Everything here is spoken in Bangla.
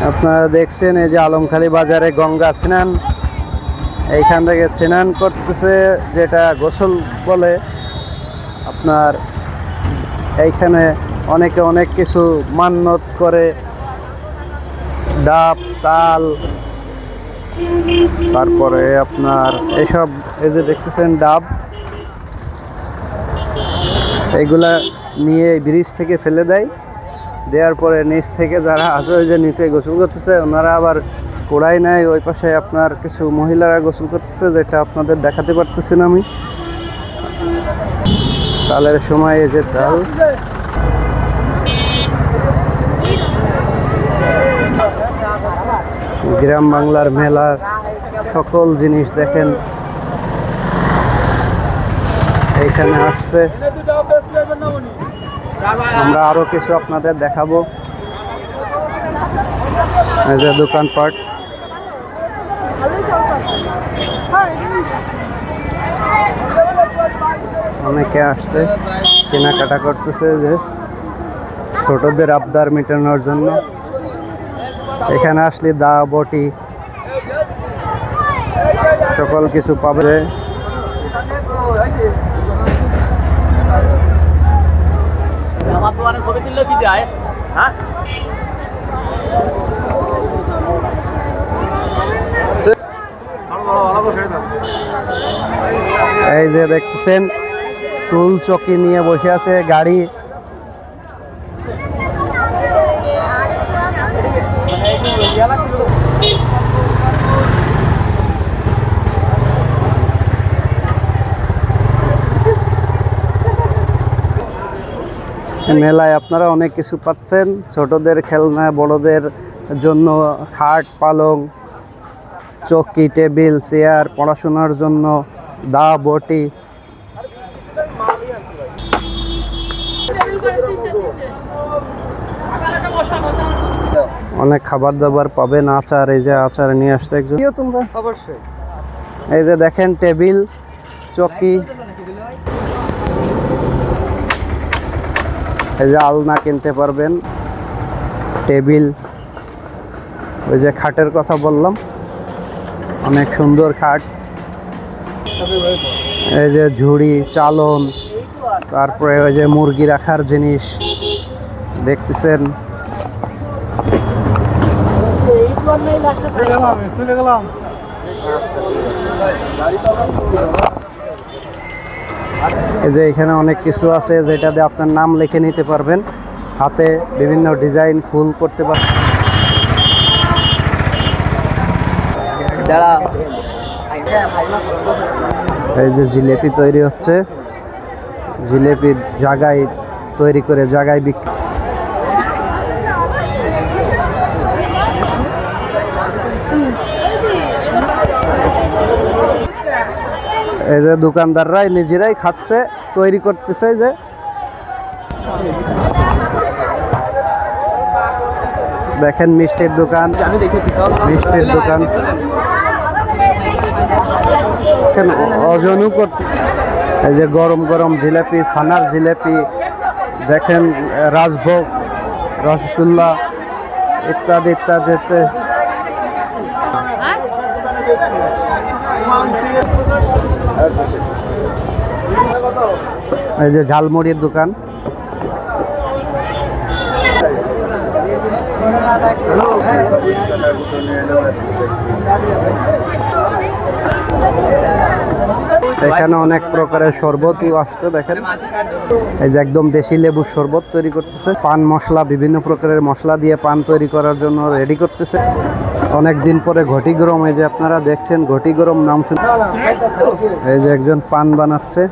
আপনারা দেখছেন এই যে আলমখালী বাজারে গঙ্গা স্নান, এইখান থেকে স্নান করতেছে, যেটা গোসল বলে। আপনার এইখানে অনেকে অনেক কিছু মান্যত করে, ডাব, তাল, তারপরে আপনার এইসব, এই যে দেখতেছেন ডাব, এইগুলা নিয়ে ব্রিজ থেকে ফেলে দেয়। দেওয়ার পরে নিচ থেকে যারা আছে ওই যে নিচে গোসল করতেছে, ওনারা আবার কোড়াই নেয়। ওই পাশে আপনার কিছু মহিলারা গোসল করতেছে, যেটা আপনাদের দেখাতে পারতেছি না আমি। তালের সময় এই যে তাল, গ্রাম বাংলার মেলার সকল জিনিস দেখেন এইখানে আসছে। আমরা আরো কিছু আপনাদের দেখাবো। এই যে দোকানপাট, অনেকে আসছে কেনাকাটা করতেছে, যে ছোটদের আবদার মেটানোর জন্য। এখানে আসলে দা, বটি, সকল কিছু পাবে। এই যে দেখতেছেন টুল চকি নিয়ে বসে আছে গাড়ি। মেলায় আপনারা অনেক কিছু পাচ্ছেন, ছোটদের খেলনা, বড়দের জন্য খাট, পালং, চৌকি, টেবিল, চেয়ার, পড়াশোনার জন্য দা, বটি। অনেক খাবার দাবার পাবেন, আচার, এই যে আচার নিয়ে আসছে একজন। তোমরা অবশ্যই এই যে দেখেন টেবিল, চৌকি, এই যে আলনা কিনতে পারবেন, টেবিল, ওই যে খাটের কথা বললাম, অনেক সুন্দর খাট। এই যে ঝুড়ি, চালন, তারপরে ওই যে মুরগি রাখার জিনিস দেখতেছেন। এই যে এখানে অনেক কিছু আছে যেটাতে আপনার নাম লিখে নিতে পারবেন, হাতে বিভিন্ন ডিজাইন ফুল করতে পারবেন। এই যে জিলেপি তৈরি হচ্ছে, জিলেপি জায়গায় তৈরি করে জায়গায় বিক্রি। এই যে দোকানদাররাই নিজেরাই খাচ্ছে, তৈরি করতেছে। যে দেখেন মিষ্টির দোকান, মিষ্টির দোকান ওজনও করতে। এই যে গরম গরম জিলাপি, ছানার জিলাপি দেখেন, রাজভোগ, রসগোল্লা ইত্যাদি ইত্যাদিতে। এই যে ঝালমুড়ির দোকান, এখানে অনেক প্রকারের শরবতও আসছে দেখেন। এই যে একদম দেশি লেবুর শরবত তৈরি করতেছে, পান মশলা, বিভিন্ন প্রকারের মশলা দিয়ে পান তৈরি করার জন্য রেডি করতেছে। অনেক দিন পরে ঘটি গরম, এই যে আপনারা দেখছেন ঘটি গরম নাম শুনে। এই যে একজন পান বানাচ্ছে।